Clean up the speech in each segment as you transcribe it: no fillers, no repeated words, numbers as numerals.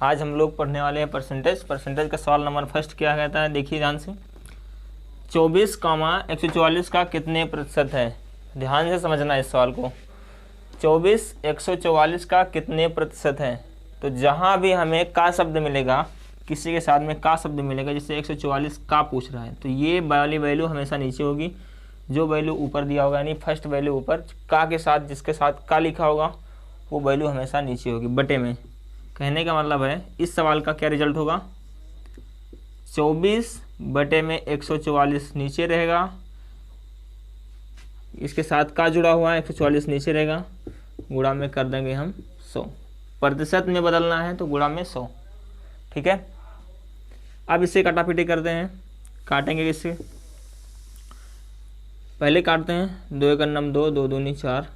आज हम लोग पढ़ने वाले हैं परसेंटेज। परसेंटेज का सवाल नंबर फर्स्ट क्या कहता है, देखिए ध्यान से। 24,144 का कितने प्रतिशत है? ध्यान से समझना इस सवाल को। 24,144 का कितने प्रतिशत है? तो जहाँ भी हमें का शब्द मिलेगा, किसी के साथ में का शब्द मिलेगा, जैसे 144 का पूछ रहा है, तो ये वाली वैल्यू हमेशा नीचे होगी। जो वैल्यू ऊपर दिया होगा, यानी फर्स्ट वैल्यू ऊपर, का के साथ जिसके साथ का लिखा होगा वो वैल्यू हमेशा नीचे होगी बटे में। कहने का मतलब है इस सवाल का क्या रिजल्ट होगा, 24 बटे में 144 नीचे रहेगा, इसके साथ का जुड़ा हुआ है, 144 नीचे रहेगा, गुणा में कर देंगे हम 100। प्रतिशत में बदलना है तो गुणा में 100, ठीक है। अब इससे काटापीटी करते हैं, काटेंगे किससे, पहले काटते हैं 2 एकम 2, 2 दूनी 4,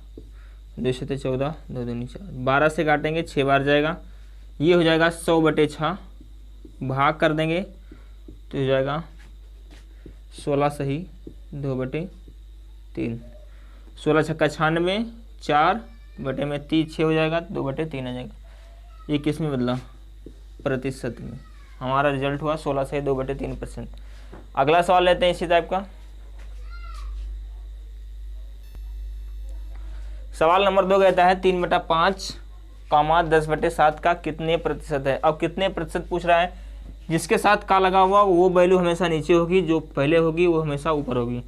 2 से 14, 2 दूनी 4, 12 से काटेंगे 6 बार जाएगा, ये हो जाएगा 100 बटे 6, भाग कर देंगे तो हो जाएगा 16 सही 2 बटे 3, 16 छक्का 96, 4 बटे में 3 6 हो जाएगा, 2 बटे 3 आ जाएगा। ये किस में बदला, प्रतिशत में। हमारा रिजल्ट हुआ 16 से 2 बटे 3%। अगला सवाल लेते हैं इसी टाइप का। सवाल नंबर 2 कहता है 3/5 कामा 10/7 का कितने प्रतिशत है। अब कितने प्रतिशत पूछ रहा है, जिसके साथ का लगा हुआ वो वैल्यू हमेशा नीचे होगी, जो पहले होगी वो हमेशा ऊपर होगी।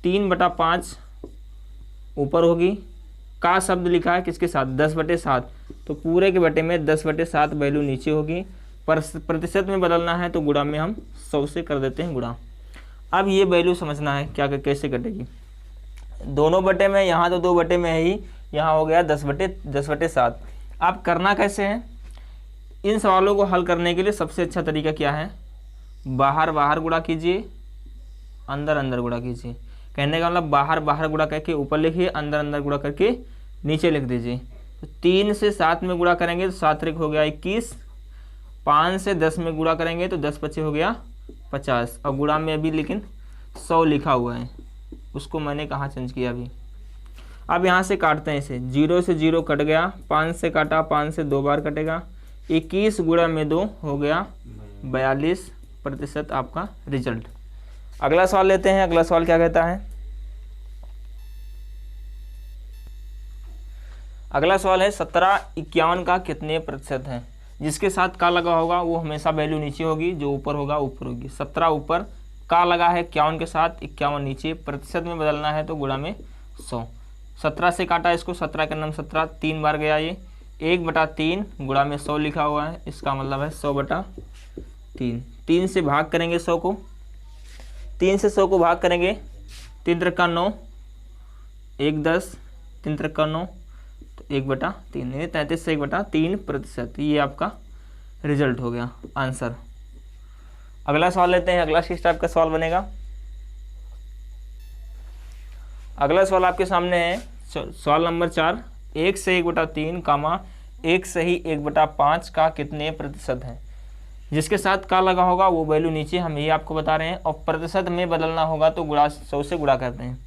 3/5 ऊपर होगी, का शब्द लिखा है किसके साथ, 10/7, तो पूरे के बटे में 10/7 वैल्यू नीचे होगी। पर प्रतिशत में बदलना है तो गुणा में हम 100 से कर देते हैं गुणा। अब ये वैल्यू समझना है क्या कैसे कटेगी, दोनों बटे में, यहाँ तो 2 बटे में है ही, यहाँ हो गया 10/7। अब करना कैसे है, इन सवालों को हल करने के लिए सबसे अच्छा तरीका क्या है, बाहर बाहर गुणा कीजिए, अंदर अंदर गुणा कीजिए। कहने का मतलब बाहर बाहर गुणा करके ऊपर लिखिए, अंदर अंदर गुणा करके नीचे लिख दीजिए। तो 3 से 7 में गुणा करेंगे तो 7 हो गया 21, 5 से 10 में गुणा करेंगे तो 10 पचे हो गया 50। और गुणा में अभी लेकिन 100 लिखा हुआ है, उसको मैंने कहाँ चेंज किया अभी। अब यहाँ से काटते हैं इसे, 0 से 0 कट गया, 5 से काटा, 5 से 2 बार कटेगा, 21 गुणा में 2 हो गया 42% आपका रिजल्ट। अगला सवाल लेते हैं। अगला सवाल क्या कहता है, अगला सवाल है 1751 का कितने प्रतिशत है। जिसके साथ का लगा होगा वो हमेशा वैल्यू नीचे होगी, जो ऊपर होगा ऊपर होगी। 17 ऊपर, का लगा है 51 के साथ, 51 नीचे। प्रतिशत में बदलना है तो गुणा में 100। 17 से काटा इसको, 17 का नाम 17, 3 बार गया ये, 1/3 गुणा में 100 लिखा हुआ है, इसका मतलब है 100/3। 3 से भाग करेंगे 100 को, 3 से 100 को भाग करेंगे, 3 त्रिका 9, 1 10, 3 त्रिका 9, तो 1/3, 33 से 1/3%। ये आपका रिजल्ट हो गया, आंसर। अगला सवाल लेते हैं। अगला किस टाइप का सवाल बनेगा, अगला सवाल आपके सामने है सवाल नंबर 4, 1 से 1/3 कामा 1 से ही 1/5 का कितने प्रतिशत है। जिसके साथ का लगा होगा वो वैल्यू नीचे, हम ये आपको बता रहे हैं। और प्रतिशत में बदलना होगा तो गुणा 100 से गुणा करते हैं।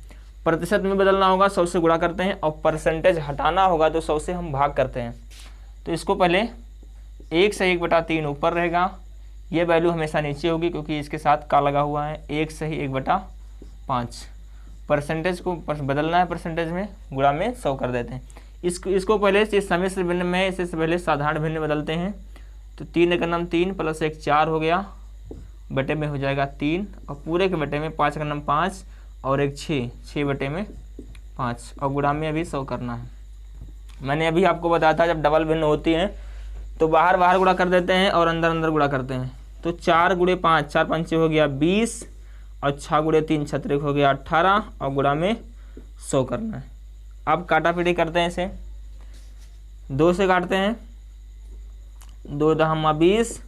प्रतिशत में बदलना होगा 100 से गुणा करते हैं, और परसेंटेज हटाना होगा तो 100 से हम भाग करते हैं। तो इसको पहले 1 से 1/3 ऊपर रहेगा, ये वैल्यू हमेशा नीचे होगी क्योंकि इसके साथ का लगा हुआ है। 1 से ही 1/5, परसेंटेज को बदलना है, परसेंटेज में गुणा में 100 कर देते हैं। इसको पहले इस सम्मिश्र भिन्न में इससे पहले साधारण भिन्न बदलते हैं। तो 3 एकम 3 प्लस 1 4 हो गया, बटे में हो जाएगा 3, और पूरे के बटे में 5 एकम 5 और 1 6, 6 बटे में 5, और गुणा में अभी 100 करना है। मैंने अभी आपको बताया था जब डबल भिन्न होती हैं तो बाहर बाहर गुणा कर देते हैं और अंदर अंदर गुणा करते हैं। तो 4 × 5, 4 5 हो गया 20, और 6 × 3 36 हो गया 18, और गुणा में 100 करना है। अब काटापीटी करते हैं इसे, 2 से काटते हैं, 2 दहम्मा 20,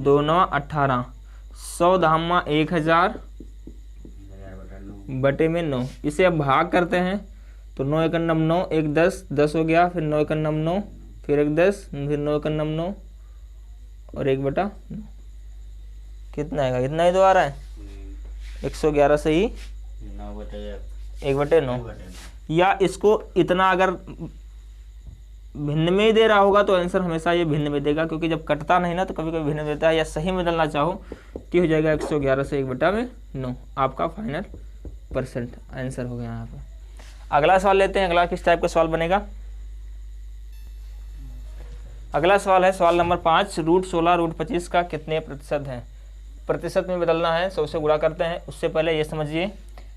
2 9 18, 100 दहम्मा 1000 बटे में 9। इसे अब भाग करते हैं तो 9 एकम 9, 1 10, 10 हो गया, फिर 9 एकम 9, फिर 1 10, फिर 9 एकम 9 और 1/9, कितना आएगा, इतना ही तो आ रहा है, 111 से ही 1/9। या इसको इतना अगर भिन्न में ही दे रहा होगा तो आंसर हमेशा ये भिन्न में देगा, क्योंकि जब कटता नहीं ना तो कभी कभी भिन्न में देता है। या सही में बदलना चाहो तो हो जाएगा 111 से 1/9 आपका फाइनल परसेंट आंसर हो गया यहाँ पे। अगला सवाल लेते हैं। अगला किस टाइप का सवाल बनेगा? अगला सवाल है सवाल नंबर 5, √16 √25 का कितने प्रतिशत है? प्रतिशत में बदलना है, 100 से गुणा करते हैं। उससे पहले ये समझिए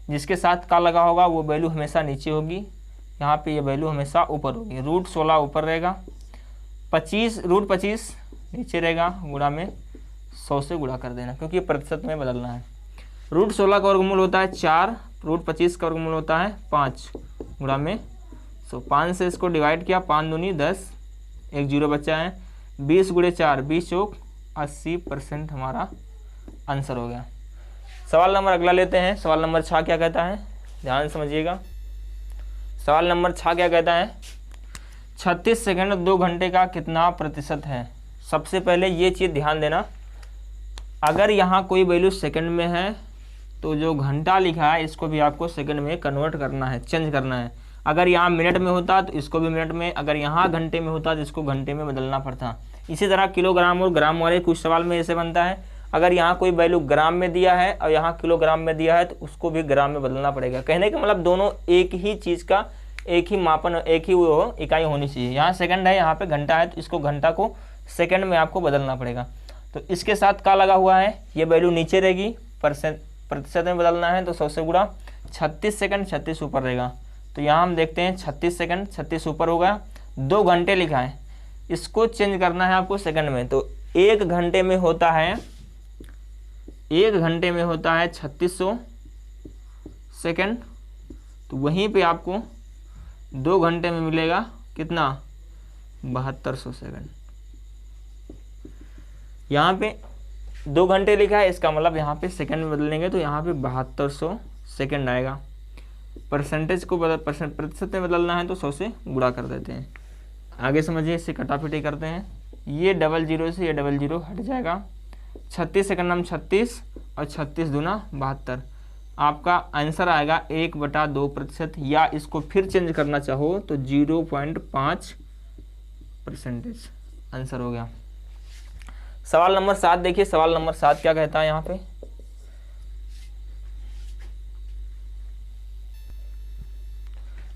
जिसके साथ का लगा होगा वो वैल्यू हमेशा नीचे होगी, यहाँ पे ये वैल्यू हमेशा ऊपर होगी। √16 ऊपर रहेगा, √25 नीचे रहेगा, गुणा में 100 से गुणा कर देना, क्योंकि प्रतिशत में बदलना है। √16 का वर्गमूल होता है 4, √25 का वर्गमूल होता है 5, गुणा में 100। 5 से इसको डिवाइड किया, 5 दूनी 10, 1 0 बचा है। 20 × 4 20 चौक 80% हमारा आंसर हो गया। सवाल नंबर अगला लेते हैं। सवाल नंबर 6 क्या कहता है, ध्यान समझिएगा। सवाल नंबर 6 क्या कहता है, 36 सेकंड 2 घंटे का कितना प्रतिशत है? सबसे पहले ये चीज़ ध्यान देना, अगर यहाँ कोई वैल्यू सेकंड में है तो जो घंटा लिखा है इसको भी आपको सेकंड में कन्वर्ट करना है, चेंज करना है। अगर यहाँ मिनट में होता तो इसको भी मिनट में, अगर यहाँ घंटे में होता तो इसको घंटे में बदलना पड़ता। इसी तरह किलोग्राम और ग्राम वाले कुछ सवाल में ऐसे बनता है, अगर यहाँ कोई वैल्यू ग्राम में दिया है और यहाँ किलोग्राम में दिया है तो उसको भी ग्राम में बदलना पड़ेगा। कहने का मतलब दोनों एक ही चीज़ का एक ही मापन, एक ही वो इकाई होनी चाहिए। यहाँ सेकंड है, यहाँ पे घंटा है, तो इसको घंटा को सेकंड में आपको बदलना पड़ेगा। तो इसके साथ का लगा हुआ है, ये वैल्यू नीचे रहेगी, प्रतिशत में बदलना है तो 100 से गुणा। 36 सेकंड 36 ऊपर रहेगा, तो यहाँ हम देखते हैं 36 सेकंड 36 ऊपर होगा। 2 घंटे लिखा है, इसको चेंज करना है आपको सेकंड में, तो 1 घंटे में होता है 3600 सेकंड, तो वहीं पे आपको 2 घंटे में मिलेगा कितना, 7200 सेकंड। यहाँ पे 2 घंटे लिखा है, इसका मतलब यहाँ पे सेकंड में बदलेंगे तो यहाँ पे 7200 सेकंड आएगा। परसेंटेज को प्रतिशत में बदलना है तो 100 से गुणा कर देते हैं। आगे समझिए, इससे कटापिटी करते हैं। ये 00 से ये 00 हट जाएगा। 36 सेकंड हम 36 और 36 दूना 72, आपका आंसर आएगा 1/2%, या इसको फिर चेंज करना चाहो तो 0.5% आंसर हो गया। सवाल नंबर 7 देखिए, सवाल नंबर 7 क्या कहता है यहाँ पे,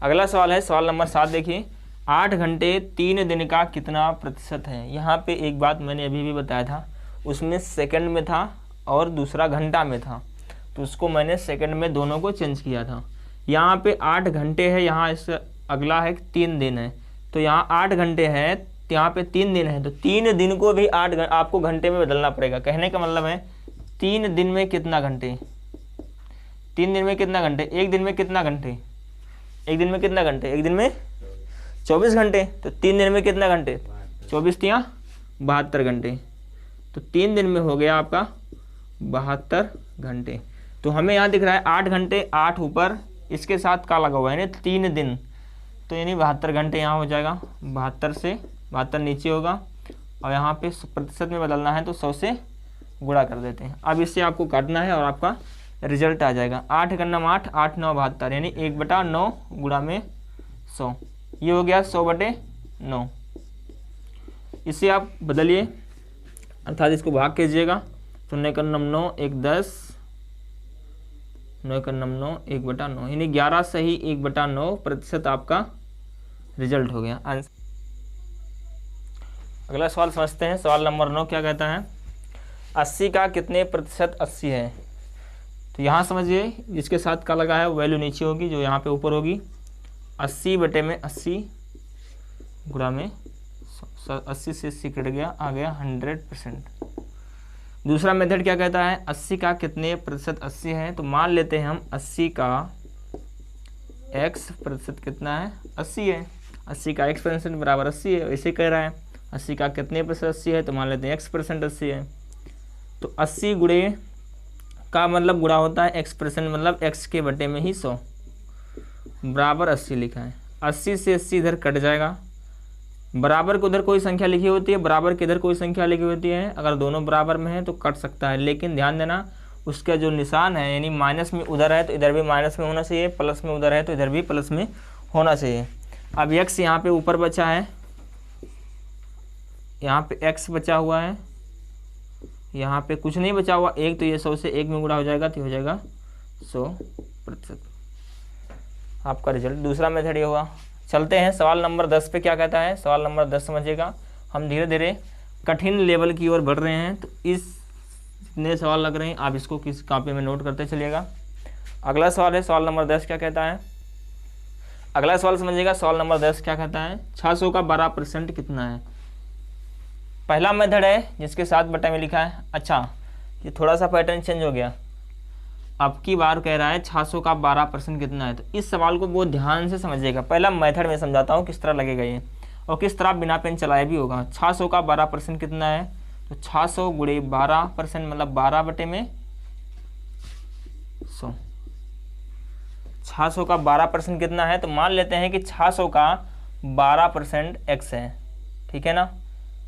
अगला सवाल है सवाल नंबर 7 देखिए, 8 घंटे 3 दिन का कितना प्रतिशत है? यहाँ पे एक बात मैंने अभी भी बताया था, उसमें सेकंड में था और दूसरा घंटा में था, तो उसको मैंने सेकंड में दोनों को चेंज किया था। यहाँ पे 8 घंटे है, यहाँ इस अगला है 3 दिन है, तो यहाँ 8 घंटे है, यहाँ पे 3 दिन है, तो 3 दिन को भी आपको घंटे में बदलना पड़ेगा। कहने का मतलब है 3 दिन में कितना घंटे, 3 दिन में कितना घंटे, एक दिन में कितना घंटे, एक दिन में कितना घंटे, एक दिन में 24 घंटे, तो 3 दिन में कितना घंटे, 24 तिया 72 घंटे, तो 3 दिन में हो गया आपका 72 घंटे। तो हमें यहाँ दिख रहा है 8 घंटे, 8 ऊपर, इसके साथ का लगा हुआ है यानी 3 दिन, तो यानी 72 घंटे यहाँ हो जाएगा। 72 से 72 नीचे होगा, और यहाँ पे प्रतिशत में बदलना है तो 100 से गुणा कर देते हैं। अब इससे आपको काटना है और आपका रिजल्ट आ जाएगा। 8 × 9 8, 8 × 9 72, यानी 1/9 गुणा में 100, ये हो गया 100/9। इसे आप बदलिए, अर्थात इसको भाग कीजिएगा, तो 9 × 9 1 10, 9 × 9 1/9, यानी 11 सही 1/9% आपका रिजल्ट हो गया आंसर। अगला सवाल समझते हैं। सवाल नंबर 9 क्या कहता है, 80 का कितने प्रतिशत 80 है? तो यहाँ समझिए, जिसके साथ का लगा है वो वैल्यू नीचे होगी, जो यहाँ पे ऊपर होगी। 80/80 गुणा में 80 से 80 कट गया, आ गया 100%। दूसरा मेथड क्या कहता है, 80 का कितने प्रतिशत 80 है? तो मान लेते हैं हम 80 का x प्रतिशत कितना है, 80 है। 80 का x% बराबर 80 है, ऐसे कह रहा है। 80 का कितने प्रतिशत 80 है? तो मान लेते हैं x% 80 है, तो 80 गुणे का मतलब गुणा होता है x% मतलब x के बटे में ही 100 बराबर 80 लिखा है। 80 से 80 इधर कट जाएगा, बराबर को उधर कोई संख्या लिखी होती है, बराबर के इधर कोई संख्या लिखी होती है। अगर दोनों बराबर में है तो कट सकता है, लेकिन ध्यान देना उसका जो निशान है, यानी माइनस में उधर है तो इधर भी माइनस में होना चाहिए, प्लस में उधर है तो इधर भी प्लस में होना चाहिए। अब x यहाँ पे ऊपर बचा है यहाँ पे x बचा हुआ है, यहाँ पे कुछ नहीं बचा हुआ 1, तो ये 100 से 1 में गुणा हो जाएगा तो हो जाएगा 100%। आपका रिजल्ट दूसरा मेथड ये हुआ। चलते हैं सवाल नंबर 10 पे क्या कहता है। सवाल नंबर 10 समझिएगा, हम धीरे धीरे कठिन लेवल की ओर बढ़ रहे हैं, तो इस जितने सवाल लग रहे हैं आप इसको किस कॉपी में नोट करते चलिएगा। अगला सवाल है सवाल नंबर 10 क्या कहता है। अगला सवाल समझिएगा, सवाल नंबर 10 क्या कहता है, 600 का 12% कितना है। पहला मेथड है जिसके 7 बटे में लिखा है। अच्छा, ये थोड़ा सा पैटर्न चेंज हो गया, अब की बार कह रहा है 600 का 12% कितना है। तो इस सवाल को बहुत ध्यान से समझिएगा। पहला मेथड में समझाता हूँ किस तरह लगेगा ये, और किस तरह बिना पेन चलाए भी होगा। 600 का 12% कितना है, तो 600 गुणे 12% मतलब 12 बटे में 100। 600 का 12% कितना है, तो मान लेते हैं कि 600 का 12% x है, ठीक है ना,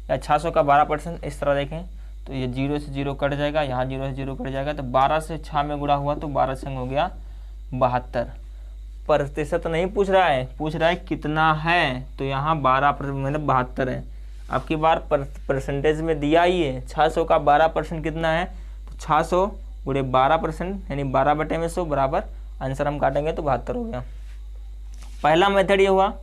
या 600 का 12% इस तरह देखें तो ये 0 से 0 कट जाएगा, यहाँ 0 से 0 कट जाएगा, तो 12 से 6 में गुणा हुआ तो 12 संग हो गया 72। प्रतिशत नहीं पूछ रहा है, पूछ रहा है कितना है, तो यहाँ 12% मतलब 72 है। अब की बार परसेंटेज में दिया ही है 600 का 12% कितना है, तो 600 गुणे 12% यानी 12 बटे में 100 बराबर, आंसर हम काटेंगे तो 72 हो गया। पहला मेथड ये हुआ।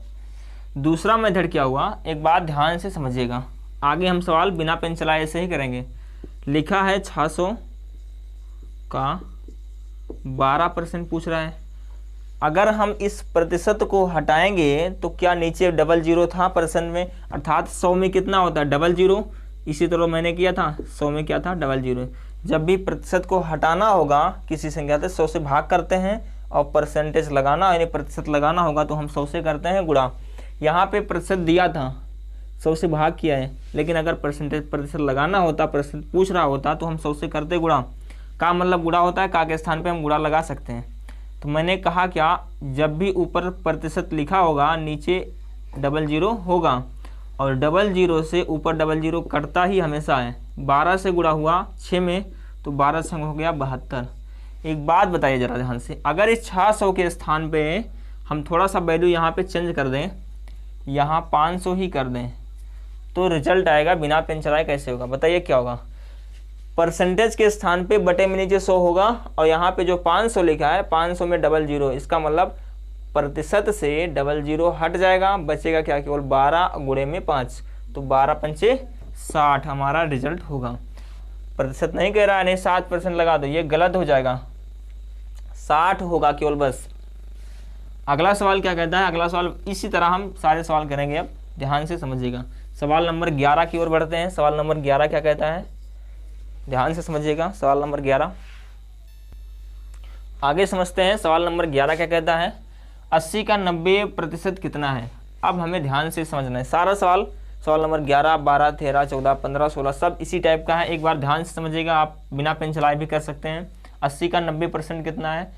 दूसरा मेथड क्या हुआ, एक बात ध्यान से समझिएगा, आगे हम सवाल बिना पेन चलाए ऐसे ही करेंगे। लिखा है 600 का 12% पूछ रहा है। अगर हम इस प्रतिशत को हटाएंगे तो क्या नीचे डबल जीरो था परसेंट में, अर्थात 100 में कितना होता है डबल जीरो, इसी तरह मैंने किया था 100 में क्या था डबल जीरो। जब भी प्रतिशत को हटाना होगा किसी संख्या से 100 से भाग करते हैं, और परसेंटेज लगाना यानी प्रतिशत लगाना होगा तो हम 100 से करते हैं गुणा। यहाँ पे प्रतिशत दिया था 100 से भाग किया है, लेकिन अगर प्रतिशत लगाना होता, प्रतिशत पूछ रहा होता तो हम 100 से करते गुणा। का मतलब गुणा होता है, का के स्थान पे हम गुणा लगा सकते हैं। तो मैंने कहा क्या, जब भी ऊपर प्रतिशत लिखा होगा नीचे डबल जीरो होगा, और डबल जीरो से ऊपर डबल जीरो कटता ही हमेशा है। 12 से गुणा हुआ 6 में तो 12 संग हो गया 72। एक बात बताइए ज़रा ध्यान से, अगर इस 600 के स्थान पे हम थोड़ा सा वैल्यू यहाँ पे चेंज कर दें, यहाँ 500 ही कर दें, तो रिजल्ट आएगा बिना पेन चलाए कैसे होगा, बताइए क्या होगा। परसेंटेज के स्थान पे बटे में नीचे 100 होगा, और यहाँ पे जो 500 लिखा है 500 में डबल जीरो, इसका मतलब प्रतिशत से डबल जीरो हट जाएगा, बचेगा क्या, केवल 12 गुणे में 5, तो 12 पंचे 60 हमारा रिजल्ट होगा। प्रतिशत नहीं कह रहा है, नहीं 7% लगा दो, ये गलत हो जाएगा, 60 होगा केवल बस। अगला सवाल क्या कहता है, अगला सवाल इसी तरह हम सारे सवाल करेंगे, अब ध्यान से समझिएगा। सवाल नंबर 11 की ओर बढ़ते हैं। सवाल नंबर 11 क्या कहता है, ध्यान से समझिएगा। सवाल नंबर 11 आगे समझते हैं। सवाल नंबर 11 क्या कहता है, 80 का 90% कितना है। अब हमें ध्यान से समझना है सारा सवाल। सवाल नंबर 11, 12, 13, 14, 15, 16 सब इसी टाइप का है, एक बार ध्यान से समझिएगा। आप बिना पेन चलाए भी कर सकते हैं। 80 का 90% कितना है,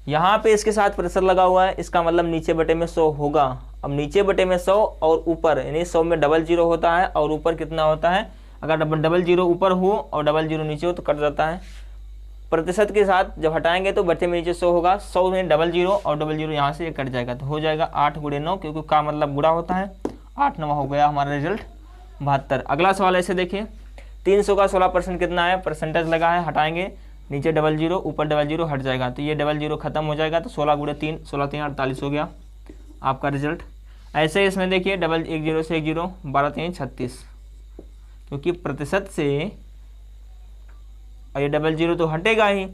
यहाँ पे इसके साथ प्रतिशत लगा हुआ है, इसका मतलब नीचे बटे में 100 होगा। अब नीचे बटे में 100 और ऊपर, यानी 100 में डबल जीरो होता है और ऊपर कितना होता है, अगर डबल जीरो ऊपर हो और डबल जीरो नीचे हो तो कट जाता है। प्रतिशत के साथ जब हटाएंगे तो बटे में नीचे 100 होगा, 100 में डबल जीरो और डबल जीरो यहाँ से ये कट जाएगा, तो हो जाएगा 8 गुणे 9, क्योंकि का मतलब गुणा होता है। 8 9 हो गया हमारा रिजल्ट 72। अगला सवाल ऐसे देखिए, 300 का 16% कितना है, परसेंटेज लगा है, हटाएंगे, नीचे डबल जीरो ऊपर डबल जीरो हट जाएगा, तो ये डबल जीरो खत्म हो जाएगा, तो 16 गुणे 3, 16 3 48 हो गया आपका रिजल्ट। ऐसे इसमें देखिए डबल 1 0 से 1 0, 12 3 36, क्योंकि प्रतिशत से और ये डबल जीरो तो हटेगा ही,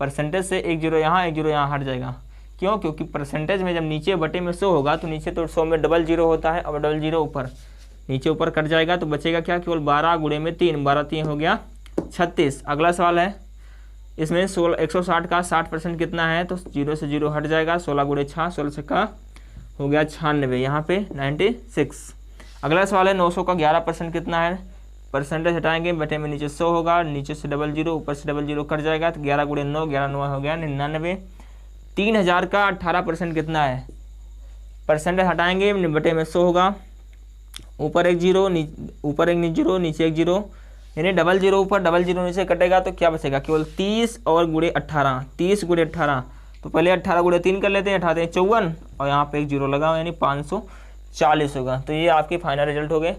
परसेंटेज से 1 0 यहाँ 1 0 यहाँ हट जाएगा। क्यों, क्योंकि परसेंटेज में जब नीचे बटे में 100 होगा तो नीचे तो 100 में डबल जीरो होता है, और डबल जीरो ऊपर, नीचे ऊपर कट जाएगा, तो बचेगा क्या, केवल 12 गुणे में 3, 12 3 हो गया 36। अगला सवाल है, इसमें 160 का 60% कितना है, तो 0 से 0 हट जाएगा, 16 गुणे 6, 16 से का हो गया 96, यहाँ पे 96। अगला सवाल है, 900 का 11% कितना है, परसेंटेज हटाएंगे, बटे में नीचे 100 होगा, नीचे से डबल जीरो ऊपर से डबल जीरो कट जाएगा, तो 11 गुणे 9, 11 9 हो गया 99। 3000 का 18% कितना है, परसेंटेज हटाएंगे, बटे में 100 होगा, ऊपर एक जीरो ऊपर एक जीरो नीचे एक जीरो, यानी डबल जीरो ऊपर डबल जीरो नीचे कटेगा, तो क्या बचेगा, केवल 30 और गुणे 18, 30 गुणे 18, तो पहले 18 गुणे 3 कर लेते हैं, 18 54, और यहाँ पे एक जीरो लगा यानी 540 होगा। तो ये आपके फाइनल रिजल्ट हो गए।